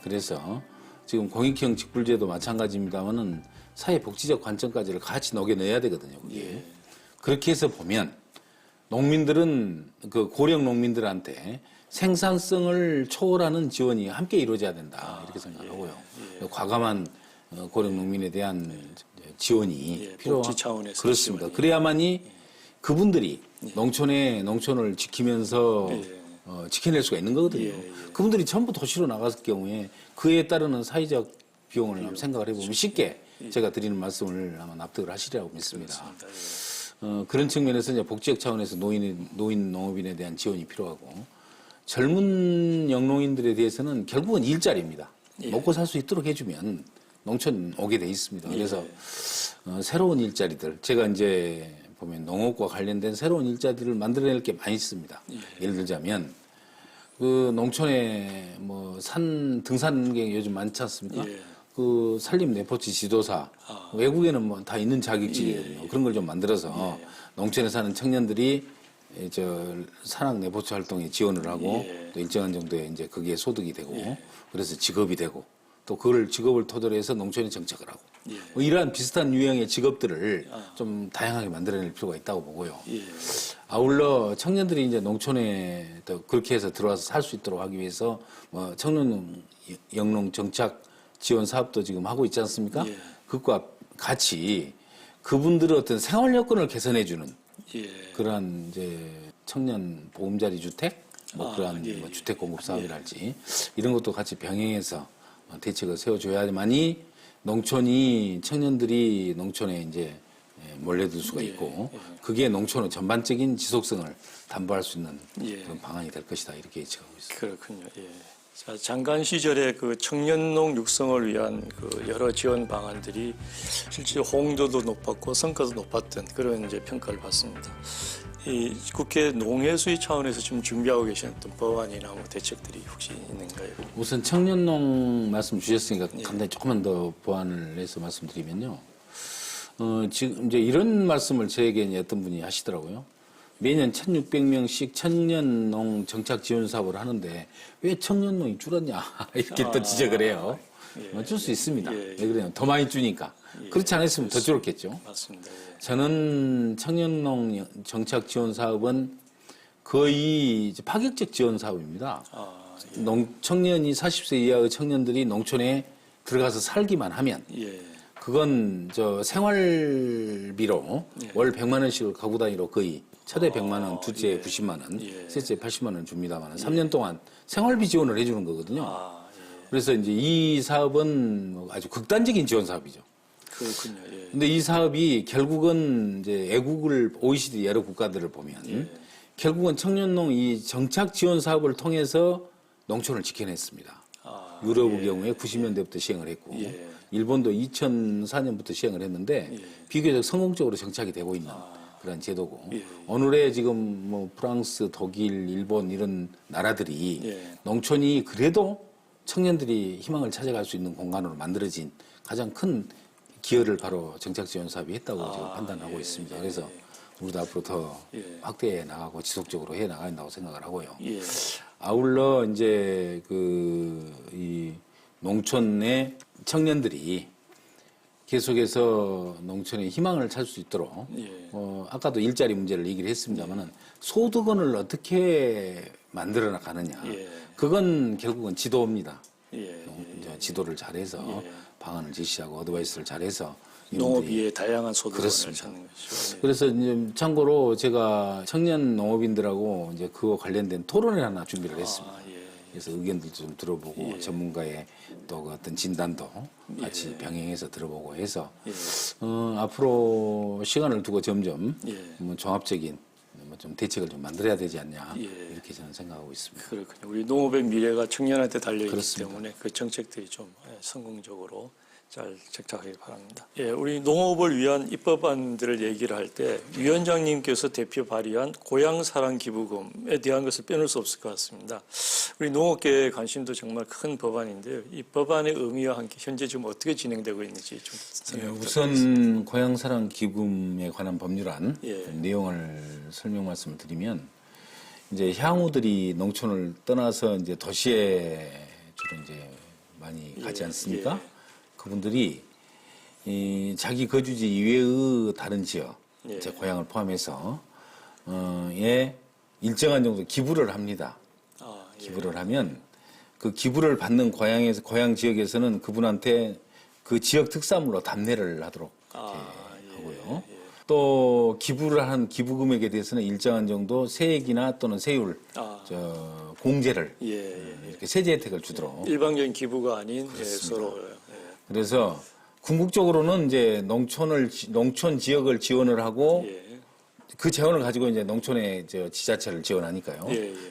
S2: 그래서 지금 공익형 직불제도 마찬가지입니다만은 사회복지적 관점까지를 같이 녹여 넣어야 되거든요. 그게. 그렇게 해서 보면 농민들은 그 고령 농민들한테 생산성을 초월하는 지원이 함께 이루어져야 된다 이렇게 생각하고요. 과감한 고령 농민에 대한 지원이 필요한
S1: 복지 차원에서
S2: 그렇습니다.
S1: 지원이.
S2: 그래야만이 그분들이 농촌을 지키면서 지켜낼 수가 있는 거거든요. 그분들이 전부 도시로 나갔을 경우에 그에 따르는 사회적 비용을 한번 생각을 해보면 쉽게 제가 드리는 말씀을 아마 납득을 하시리라고 믿습니다. 그런 측면에서 이제 복지적 차원에서 노인 농업인에 대한 지원이 필요하고 젊은 영농인들에 대해서는 결국은 일자리입니다. 먹고 살 수 있도록 해주면 농촌 오게 돼 있습니다. 그래서 새로운 일자리들 제가 이제 보면 농업과 관련된 새로운 일자리를 만들어낼 게 많이 있습니다. 예를 들자면 그 농촌에 뭐 등산객이 요즘 많지 않습니까? 그 산림 레포츠 지도사 외국에는 뭐 다 있는 자격증이거든요. 그런 걸 좀 만들어서 농촌에 사는 청년들이 산악 레포츠 활동에 지원을 하고 또 일정한 정도의 이제 거기에 소득이 되고 그래서 직업이 되고 또 그걸 직업을 토대로 해서 농촌에 정착을 하고 뭐 이러한 비슷한 유형의 직업들을 좀 다양하게 만들어낼 필요가 있다고 보고요. 아울러 청년들이 이제 농촌에 또 그렇게 해서 들어와서 살 수 있도록 하기 위해서 뭐 청년 영농 정착 지원 사업도 지금 하고 있지 않습니까? 그것과 같이 그분들의 어떤 생활 여건을 개선해주는 그러한 이제 청년 보금자리 주택, 뭐 그러한 뭐 주택 공급 사업이랄지 이런 것도 같이 병행해서 대책을 세워줘야만이 청년들이 농촌에 이제 몰려들 수가 있고 그게 농촌의 전반적인 지속성을 담보할 수 있는 그런 방안이 될 것이다 이렇게 예측하고 있습니다.
S1: 그렇군요. 자, 장관 시절에 그 청년농 육성을 위한 그 여러 지원 방안들이 실제 호응도도 높았고 성과도 높았던 그런 이제 평가를 받습니다. 이 국회 농해수위 차원에서 지금 준비하고 계신 어떤 법안이나 뭐 대책들이 혹시 있는가요?
S2: 우선 청년농 말씀 주셨으니까 간단히 조금만 더 보완을 해서 말씀드리면요. 지금 이제 이런 말씀을 저에게 어떤 분이 하시더라고요. 매년 1,600명씩 청년농 정착 지원 사업을 하는데 왜 청년농이 줄었냐 이렇게 또 지적을 해요. 줄 수 있습니다. 왜 그래요? 더 많이 주니까. 그렇지 않았으면 더 줄었겠죠.
S1: 맞습니다.
S2: 저는 청년농 정착 지원 사업은 거의 이제 파격적 지원 사업입니다. 청년이 40세 이하의 청년들이 농촌에 들어가서 살기만 하면 그건 생활비로 월 100만 원씩을 가구 단위로 거의 첫해 100만 원, 둘째 90만 원, 셋째 80만 원 줍니다만 3년 동안 생활비 지원을 해주는 거거든요. 그래서 이제 이 사업은 뭐 아주 극단적인 지원 사업이죠.
S1: 그렇군요.
S2: 근데 이 사업이 결국은 이제 OECD 여러 국가들을 보면 결국은 청년농 이 정착 지원 사업을 통해서 농촌을 지켜냈습니다. 유럽의 경우에 90년대부터 시행을 했고 일본도 2004년부터 시행을 했는데 비교적 성공적으로 정착이 되고 있는 그런 제도고 오늘의 지금 뭐 프랑스, 독일, 일본 이런 나라들이 농촌이 그래도 청년들이 희망을 찾아갈 수 있는 공간으로 만들어진 가장 큰 기여를 바로 정착지원 사업이 했다고 지금 판단하고 있습니다. 그래서 우리도 앞으로 더 확대해 나가고 지속적으로 해 나가야 한다고 생각을 하고요. 아울러 이제 이 농촌의 청년들이 계속해서 농촌의 희망을 찾을 수 있도록 아까도 일자리 문제를 얘기를 했습니다만은 소득원을 어떻게 만들어 나가느냐 그건 결국은 지도입니다. 지도를 잘해서 방안을 제시하고 어드바이스를 잘해서
S1: 농업위의 다양한 소득원을
S2: 그렇습니다.
S1: 찾는 것이죠.
S2: 그래서 이제 참고로 제가 청년 농업인들하고 이제 그와 관련된 토론을 하나 준비를 했습니다. 그래서 의견도 좀 들어보고 전문가의 또 그 어떤 진단도 같이 병행해서 들어보고 해서 앞으로 시간을 두고 점점 뭐 종합적인 좀 대책을 좀 만들어야 되지 않냐 이렇게 저는 생각하고 있습니다.
S1: 그렇군요. 우리 농업의 미래가 청년한테 달려있기
S2: 그렇습니다.
S1: 때문에 그 정책들이 좀 성공적으로 잘 정착하길 바랍니다. 우리 농업을 위한 입법안들을 얘기를 할 때 위원장님께서 대표 발의한 고향사랑 기부금에 대한 것을 빼놓을 수 없을 것 같습니다. 우리 농업계의 관심도 정말 큰 법안인데요. 이 법안의 의미와 함께 현재 지금 어떻게 진행되고 있는지 좀 설명 부탁드리겠습니다.
S2: 우선 고향사랑 기부금에 관한 법률안 내용을 설명 말씀을 드리면 이제 향후들이 농촌을 떠나서 이제 도시에 주로 이제 많이 가지 않습니까? 그분들이 자기 거주지 이외의 다른 지역, 제 고향을 포함해서 일정한 정도 기부를 합니다. 기부를 하면 그 기부를 받는 고향 지역에서는 그분한테 그 지역 특산물로 답례를 하도록 하고요. 또 기부를 한 기부금액에 대해서는 일정한 정도 세액이나 또는 세율, 공제를 이렇게 세제 혜택을 주도록.
S1: 일방적인 기부가 아닌 서로.
S2: 그래서 궁극적으로는 이제 농촌 지역을 지원을 하고 그 재원을 가지고 이제 농촌의 지자체를 지원하니까요.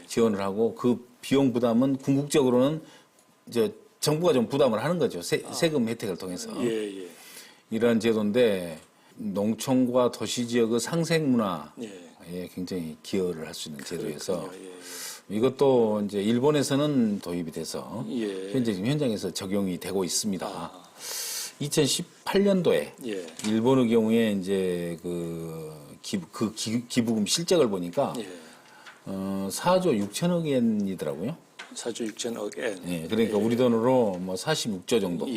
S2: 지원을 하고 그 비용 부담은 궁극적으로는 정부가 좀 부담을 하는 거죠. 세금 혜택을 통해서. 이러한 제도인데 농촌과 도시 지역의 상생 문화에 굉장히 기여를 할 수 있는 제도여서 이것도 이제 일본에서는 도입이 돼서 현재 지금 현장에서 적용이 되고 있습니다. 2018년도에 일본의 경우에 이제 기부금 실적을 보니까 4조 6천억 엔이더라고요.
S1: 4조 6천억 엔.
S2: 그러니까 우리 돈으로 뭐 46조 정도.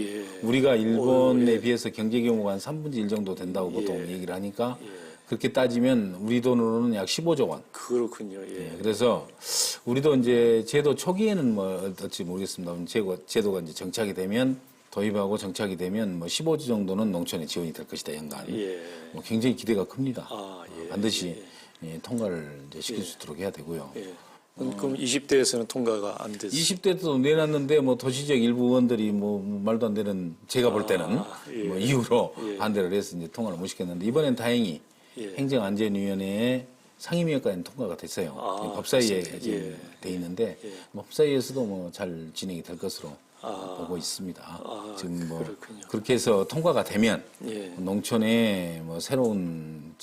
S2: 우리가 일본에 비해서 경제 규모가 한 3분의 1 정도 된다고 보통 얘기를 하니까 그렇게 따지면 우리 돈으로는 약 15조 원.
S1: 그렇군요.
S2: 그래서 우리도 이제 제도 초기에는 뭐 어떨지 모르겠습니다. 제도가 이제 정착이 되면 도입하고 정착이 되면 뭐 15조 정도는 농촌에 지원이 될 것이다 연간. 뭐 굉장히 기대가 큽니다. 반드시 통과를 이제 시킬 수 있도록 해야 되고요.
S1: 그럼 20대에서는 통과가 안 됐어요?
S2: 20대 때도 내놨는데 뭐 도시적 일부 의원들이 뭐 말도 안 되는 제가 볼 때는 뭐 이유로 반대를 해서 이제 통과를 못 시켰는데 이번엔 다행히 행정안전위원회에 상임위원까지는 통과가 됐어요. 법사위에 지금 돼 있는데 뭐 법사위에서도 뭐 잘 진행이 될 것으로 보고 있습니다. 지금 뭐
S1: 그렇군요.
S2: 그렇게 해서 통과가 되면 농촌에 뭐 새로운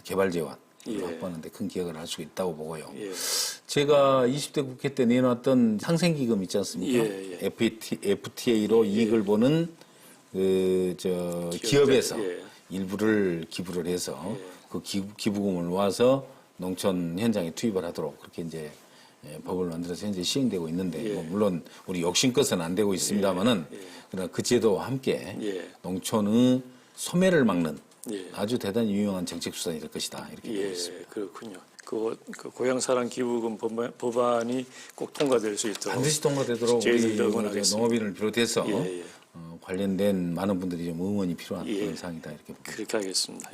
S2: 개발 재원 확보하는데 큰 기여를 할 수 있다고 보고요. 제가 20대 국회 때 내놨던 상생기금 있지 않습니까? FTA로 이익을 보는 기업에서 일부를 기부를 해서 그 기부금을 모아서 농촌 현장에 투입을 하도록 그렇게 이제 법을 만들어서 현재 시행되고 있는데 뭐 물론 우리 욕심껏은 안 되고 있습니다만은 그러나 그 제도와 함께 농촌의 소멸을 막는 아주 대단히 유용한 정책 수단이 될 것이다 이렇게 보고 있습니다.
S1: 그렇군요. 그 고향사랑 기부금 법안이 꼭 통과될 수 있도록
S2: 반드시 통과되도록 우리
S1: 응원하겠습니다.
S2: 농업인을 비롯해서 관련된 많은 분들이 좀 응원이 필요한 그런 사항이다 이렇게 봅니다.
S1: 그렇게 하겠습니다.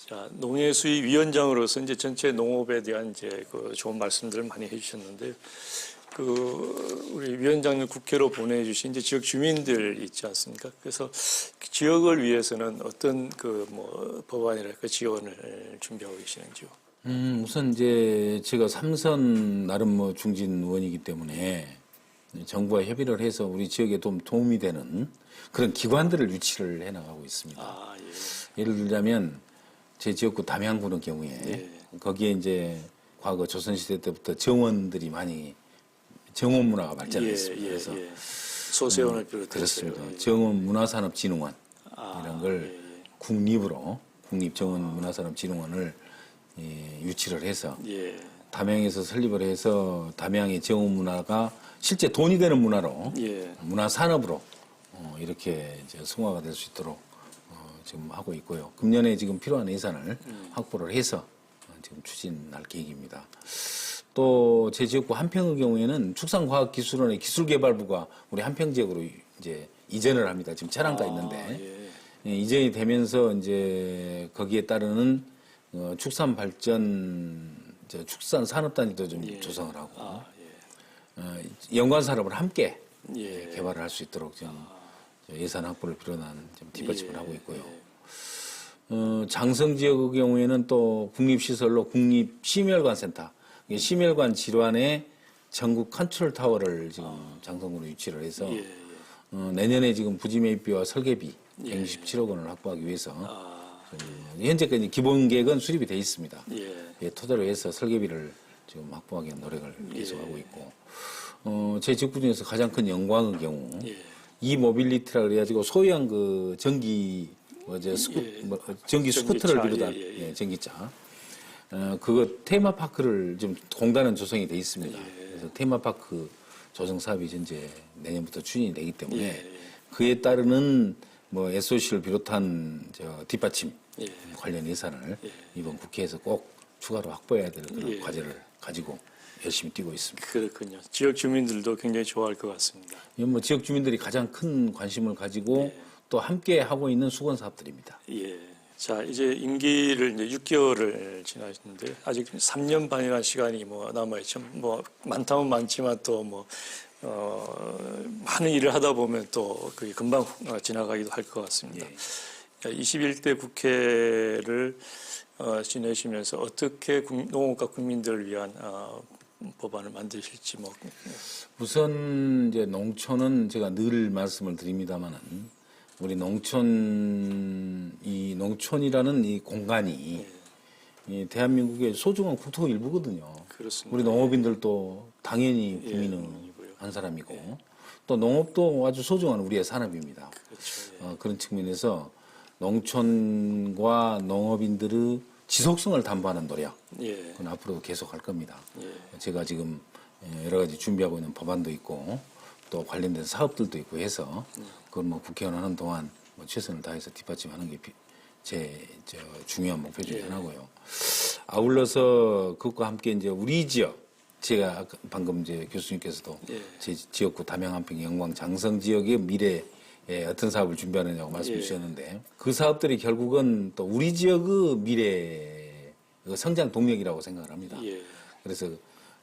S1: 자, 농해수위 위원장으로서 이제 전체 농업에 대한 이제 그 좋은 말씀들을 많이 해주셨는데, 우리 위원장님 국회로 보내주신 이제 지역 주민들 있지 않습니까? 그래서 그 지역을 위해서는 어떤 법안이랄까 지원을 준비하고 계시는지요?
S2: 우선 이제 제가 삼선 나름 뭐 중진 의원이기 때문에 정부와 협의를 해서 우리 지역에 좀 도움이 되는 그런 기관들을 유치를 해 나가고 있습니다. 예를 들자면 제 지역구 담양군의 경우에 거기에 이제 과거 조선시대 때부터 정원들이 많이 정원 문화가 발전했습니다. 그래서
S1: 소세원을 비롯해서
S2: 그렇습니다. 정원 문화산업진흥원 이런 걸 국립으로 국립정원문화산업진흥원을 유치를 해서
S1: 예.
S2: 담양에서 설립을 해서 담양의 정원문화가 실제 돈이 되는 문화로
S1: 예.
S2: 문화산업으로 이렇게 이제 승화가 될 수 있도록 지금 하고 있고요. 금년에 지금 필요한 예산을 확보를 해서 지금 추진할 계획입니다. 또 제 지역구 한평의 경우에는 축산과학기술원의 기술개발부가 우리 한평 지역으로 이제 이전을 합니다. 지금 차량가 있는데 이전이 되면서 이제 거기에 따르는 축산 산업단지도 좀 조성을 하고 연관 산업을 함께 개발을 할 수 있도록 지금 예산 확보를 비롯한 뒷받침을 하고 있고요. 장성 지역의 경우에는 또 국립시설로 국립심혈관센터, 심혈관 질환의 전국 컨트롤 타워를 지금 장성으로 유치를 해서 내년에 지금 부지 매입비와 설계비 167억 원을 확보하기 위해서 현재까지 기본 계획은 수립이 돼 있습니다. 토대로 해서 설계비를 지금 확보하기 위한 노력을 계속하고 있고 제 직구 중에서 가장 큰 영광의 경우 이 모빌리티라 그래가지고 소형 그 전기 전기 스쿠터를 비롯한 전기차 그거 테마파크를 좀 공단은 조성이 돼 있습니다. 그래서 테마파크 조성 사업이 현재 내년부터 추진이 되기 때문에 그에 따르는 뭐 SOC를 비롯한 뒷받침 관련 예산을 이번 국회에서 꼭 추가로 확보해야 될 그런 과제를 가지고 열심히 뛰고 있습니다.
S1: 그렇군요. 지역 주민들도 굉장히 좋아할 것 같습니다.
S2: 이건 뭐 지역 주민들이 가장 큰 관심을 가지고 또 함께 하고 있는 수건 사업들입니다.
S1: 예. 자, 이제 임기를 이제 6개월을 지나셨는데 아직 3년 반이라는 시간이 뭐 남아있죠. 뭐 많다면 많지만 또 뭐 많은 일을 하다 보면 또 그게 금방 지나가기도 할 것 같습니다. 21대 국회를 지내시면서 어떻게 농업과 국민들을 위한 법안을 만드실지 뭐
S2: 우선 이제 농촌은 제가 늘 말씀을 드립니다만은 우리 농촌이라는 이 공간이 이 대한민국의 소중한 국토 일부거든요.
S1: 그렇습니다.
S2: 우리 농업인들도 당연히 국민의 한 사람이고 또 농업도 아주 소중한 우리의 산업입니다.
S1: 그렇죠.
S2: 그런 측면에서 농촌과 농업인들의 지속성을 담보하는 노력, 그건 앞으로도 계속할 겁니다. 제가 지금 여러 가지 준비하고 있는 법안도 있고 또 관련된 사업들도 있고 해서 그걸 뭐 국회의원 하는 동안 뭐 최선을 다해서 뒷받침하는 게 제 중요한 목표 중에 하나고요. 아울러서 그것과 함께 이제 우리 지역 제가 방금 이제 교수님께서도 제 지역구 담양 한평 영광 장성 지역의 미래에 어떤 사업을 준비하느냐고 말씀 주셨는데 그 사업들이 결국은 또 우리 지역의 미래 성장 동력이라고 생각을 합니다. 그래서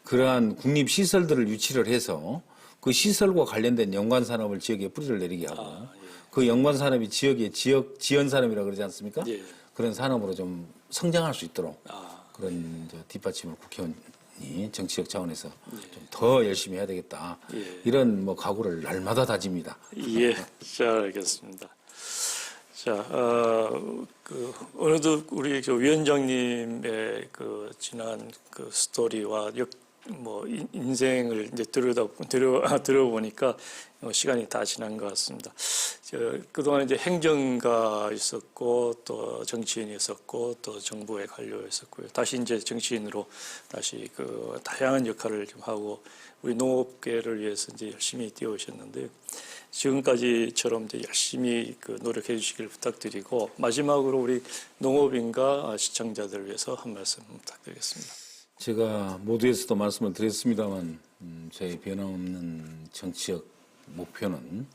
S2: 그러한 국립 시설들을 유치를 해서 그 시설과 관련된 연관 산업을 지역에 뿌리를 내리게 하고 그 연관 산업이 지역의 지연 산업이라고 그러지 않습니까? 그런 산업으로 좀 성장할 수 있도록 그런 뒷받침을 국회의원이 정치적 차원에서 좀 더 열심히 해야 되겠다. 이런 뭐 각오를 날마다 다집니다.
S1: 잘 알겠습니다. 자, 어느덧 우리 위원장님의 그 지난 그 스토리와 뭐 인생을 이제 들어보니까 시간이 다 지난 것 같습니다. 그동안 이제 행정가 있었고 또 정치인이 있었고 또 정부에 관료했었고요. 다시 이제 정치인으로 다시 그 다양한 역할을 좀 하고 우리 농업계를 위해서 이제 열심히 뛰어오셨는데요. 지금까지처럼 이제 열심히 그 노력해 주시길 부탁드리고 마지막으로 우리 농업인과 시청자들을 위해서 한 말씀 부탁드리겠습니다.
S2: 제가 모두에서도 말씀을 드렸습니다만 저희 변함없는 정치적 목표는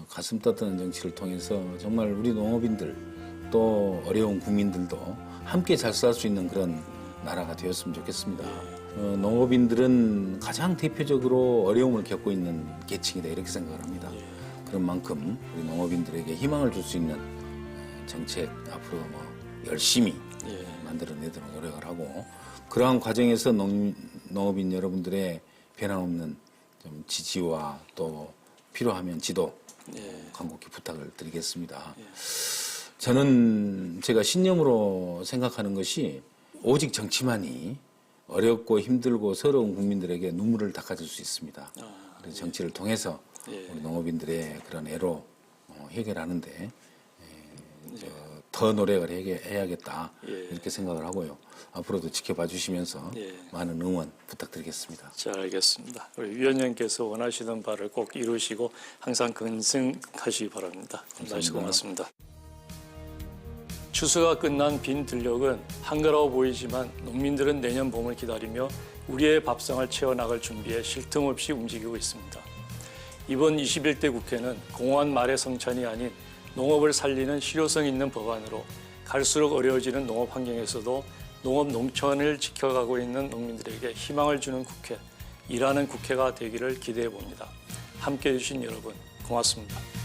S2: 가슴 따뜻한 정치를 통해서 정말 우리 농업인들 또 어려운 국민들도 함께 잘 살 수 있는 그런 나라가 되었으면 좋겠습니다. 농업인들은 가장 대표적으로 어려움을 겪고 있는 계층이다 이렇게 생각을 합니다. 그런 만큼 우리 농업인들에게 희망을 줄 수 있는 정책 앞으로 뭐 열심히 만들어내도록 노력을 하고 그러한 과정에서 농업인 여러분들의 변함없는 좀 지지와 또 필요하면 지도 간곡히 부탁을 드리겠습니다. 저는 제가 신념으로 생각하는 것이 오직 정치만이 어렵고 힘들고 서러운 국민들에게 눈물을 닦아줄 수 있습니다. 그래서 정치를 통해서 우리 농업인들의 그런 애로 해결하는데 더 노력을 해야겠다
S1: 예.
S2: 이렇게 생각을 하고요. 앞으로도 지켜봐 주시면서
S1: 예.
S2: 많은 응원 부탁드리겠습니다.
S1: 잘 알겠습니다. 우리 위원장께서 원하시는 바를 꼭 이루시고 항상 건승하시기 바랍니다. 날씨 고맙습니다. 추수가 끝난 빈 들녘은 한가로워 보이지만 농민들은 내년 봄을 기다리며 우리의 밥상을 채워나갈 준비에 쉴 틈 없이 움직이고 있습니다. 이번 21대 국회는 공허한 말의 성찬이 아닌 농업을 살리는 실효성 있는 법안으로 갈수록 어려워지는 농업 환경에서도 농업 농촌을 지켜가고 있는 농민들에게 희망을 주는 국회, 일하는 국회가 되기를 기대해 봅니다. 함께해 주신 여러분 고맙습니다.